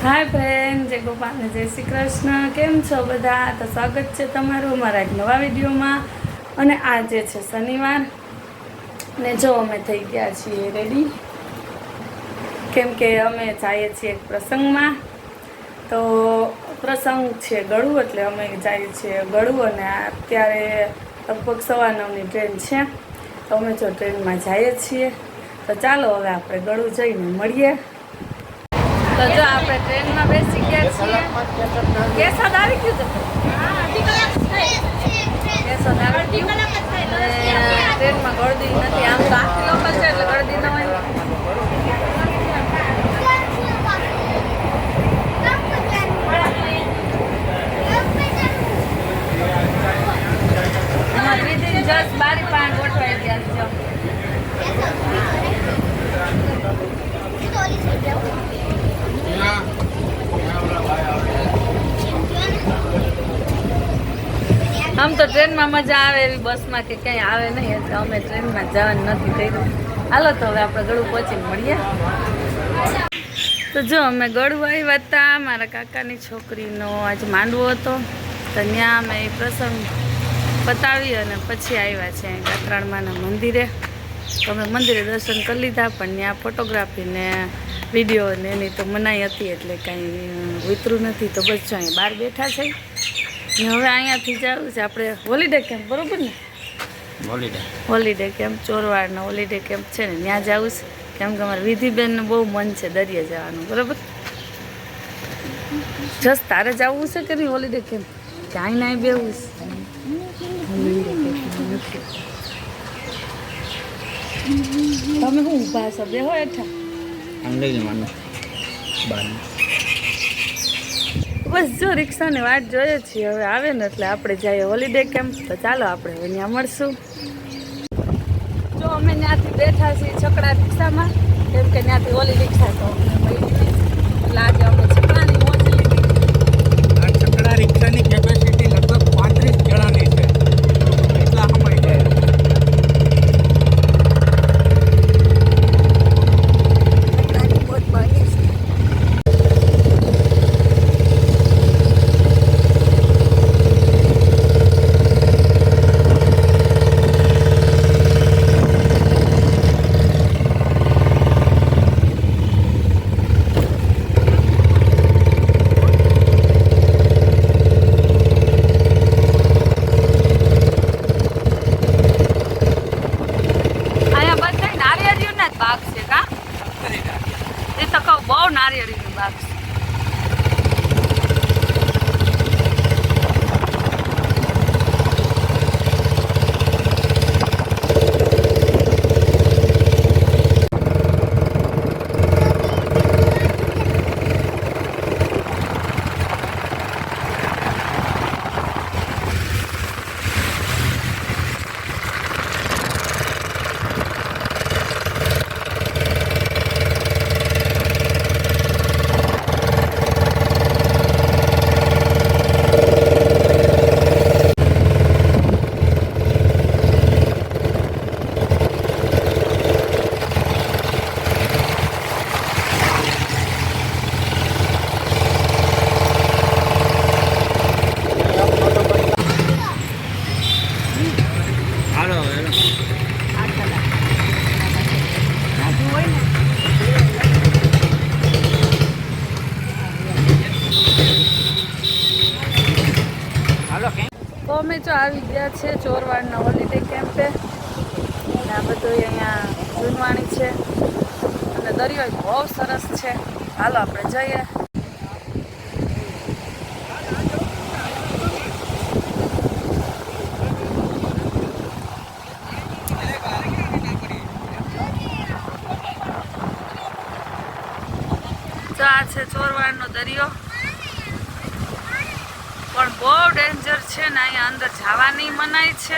Hi friend, जय गोपाल ने जय श्री कृष्ण। केम छो बधा? तो स्वागत है तमारू अमरा एक नवा विडियो में। अने आज है शनिवार ने जो अमे थई गया छीए रेडी, केम के अमे जाए छीए एक प्रसंग में। तो प्रसंग छे गळू एटले अमे जाए छीए गळू अने अत्यारे लगभग 9:15 ની ट्रेन छे। तो अमे जो ट्रेन में जाए छीए तो चलो हवे आपणे गळू जईने मळीए। तो जो आप ट्रेन में बेसी गया केसद आई गयु ट्रेन में गर्दी नहीं। आम तो आखी लोकल है એટલે गर्दी न હોય। जस्ट बारी पान गोठवाई गया जो हम तो ट्रेन में मजा आवे एवी बस में के कहीं आवे नहीं એટલે અમે ટ્રેન માં જવાનું નથી કર્યું। હાલો તો હવે આપણે ગળું પહોંચીને મળીએ। તો જો અમે ગળું આવ્યા હતા, મારા કાકાની છોકરીનો આજ માંડવો હતો તો ત્યાં અમે એ પ્રસંગ પતાવી અને પછી આવ્યા છે ગાત્રાણમાના મંદિરે। તો અમે મંદિરે દર્શન કરી લીધા, પણ ત્યાં ફોટોગ્રાફી ને વિડીયો ને એની તો મનાઈ હતી એટલે કાંઈ વિતરું નથી। તો બસ જો અહીં બહાર બેઠા છે ને હવે અહીંયાથી જવું છે આપણે હોલિડે કેમ્પ, બરોબર ને? હોલિડે કેમ્પ ચોરવાડનો હોલિડે કેમ્પ છે ને ત્યાં જવું છે, કેમ કે અમારે વિધિબેનનું બહુ મન છે દરિયે જવાનું, બરાબર? જસ તારે જવું છે કે નહીં હોલિડે કેમ્પ? કે અહીં ના બેવું છે? તમે શું ઊભા છો? બેહો હેઠા। બસ જો રિક્ષાની વાટ જોઈએ છીએ, હવે આવે ને એટલે આપણે જઈએ હોલિડે કેમ્પ। તો ચાલો આપણે હવે ત્યાં મળશું। જો અમે ત્યાંથી બેઠા છીએ છકડા રિક્ષામાં, કેમ કે ત્યાંથી ઓલી રિક્ષા તો અમને મળી નહીં એટલે આજે અમે છકડાની મોજ લીધી। આ છકડા રિક્ષાની કેપેસિટી લગભગ 35 જણાની છે, એટલા સમય જાય। બહુ નારિયેળીનું બાગ છે। તો અમે જો આવી ગયા છે ચોરવાડના હોલિડે કેમ્પે, અને આ બધું અહીંયા જૂનવાણી છે અને દરિયો બહુ સરસ છે। હાલો આપણે જઈએ। તો આ છે ચોરવાડનો દરિયો, પણ બહુ ડેન્જર છે ને અહીંયા અંદર જવાની મનાઈ છે,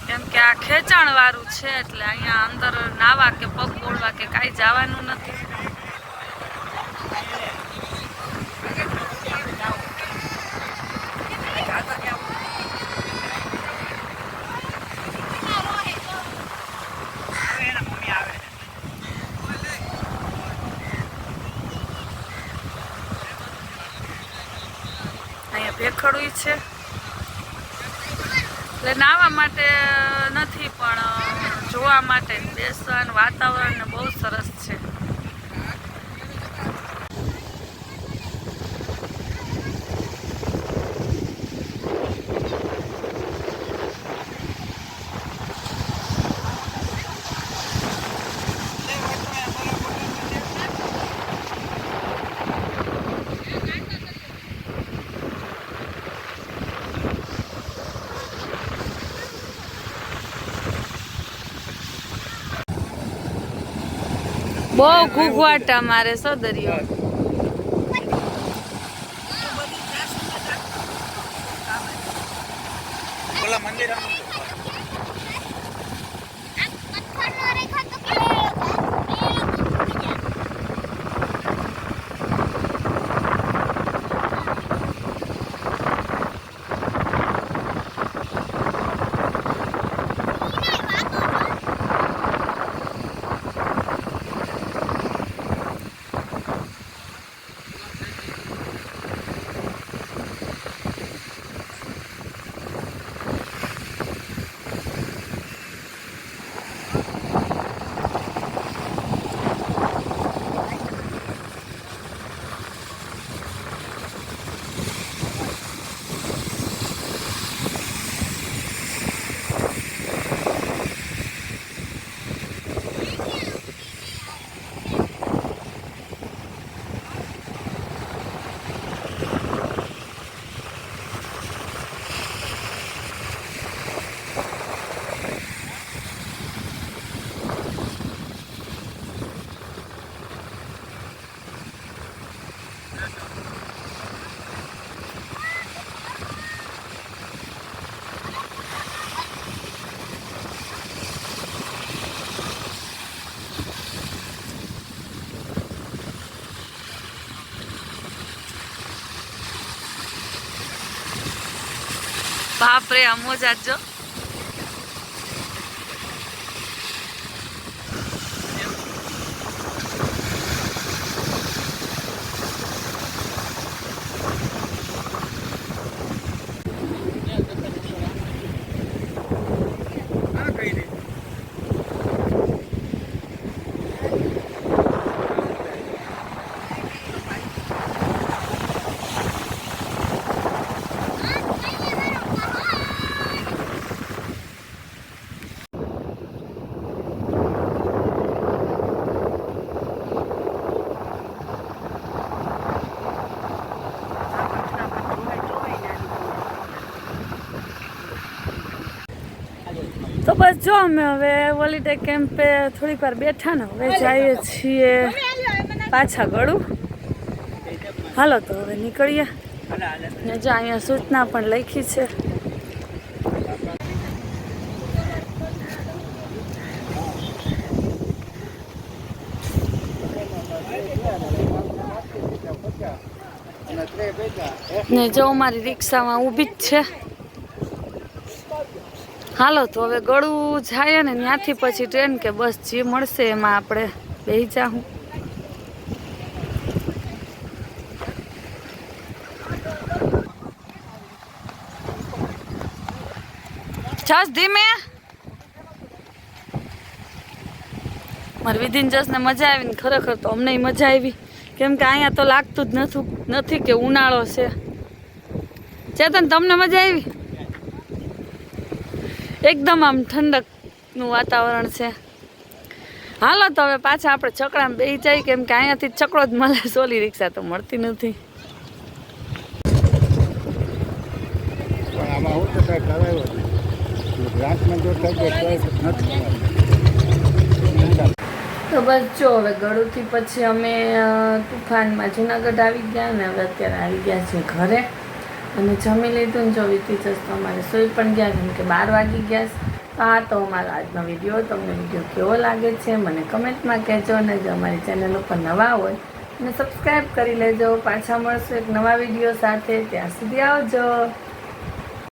કેમ કે આ ખેંચાણ વાળું છે એટલે અહીંયા અંદર નાવા કે પગ બોળવા કે કાંઈ જવાનું નથી। ભેખડું છે એટલે નાહવા માટે નથી પણ જોવા માટે બેસવાનું વાતાવરણ બહુ સરસ છે. બહુ ઘૂઘવાટા મારે સો દરિયો. ઓલા મંદિર બાપરે આ મોજા જો. તો બસ જો અમે હવે હોલિડે કેમ્પે થોડીક વાર બેઠા ને હવે જઈએ છીએ પાછા ગળું. હાલો તો હવે નીકળીએ. ને જો અહીંયા સૂચના પણ લખી છે. ને જો મારી રિક્ષામાં ઊભી જ છે. હાલો તો હવે ગળું જાય ને ત્યાંથી પછી ટ્રેન કે બસ જે મળશે એમાં આપણે બેસી જાઉં. જસ ધીમે. મારી વિધિન જસને મજા આવી ને ખરેખર તો અમને મજા આવી કેમ કે અહીંયા તો લાગતું જ નથી કે ઉનાળો છે. ચેતન તમને મજા આવી? એકદમ આમ ઠંડકનું વાતાવરણ છે. હાલો તો હવે પાછા આપણે છકડામાં બેસી જાય કેમ કે અહીંયાથી છકડો જ મળે. સોલી રિક્ષા તો મળતી નથી. તો બસ જો હવે ગળુથી પછી અમે તુફાનમાં જુનાગઢ આવી ગયા ને હવે અત્યારે આવી ગયા છીએ ઘરે અને જમી લીધું ને જો વીતી જશે અમારે સોઈ પણ ગયા કેમ કે 12 વાગી ગયા. તો આ તો અમારો આજનો વિડીયો. તમને વિડીયો કેવો લાગે છે મને કમેન્ટમાં કહેજો અને જો અમારી ચેનલ ઉપર નવા હોય અને સબસ્ક્રાઈબ કરી લેજો. પાછા મળશું એક નવા વિડીયો સાથે. ત્યાં સુધી આવજો.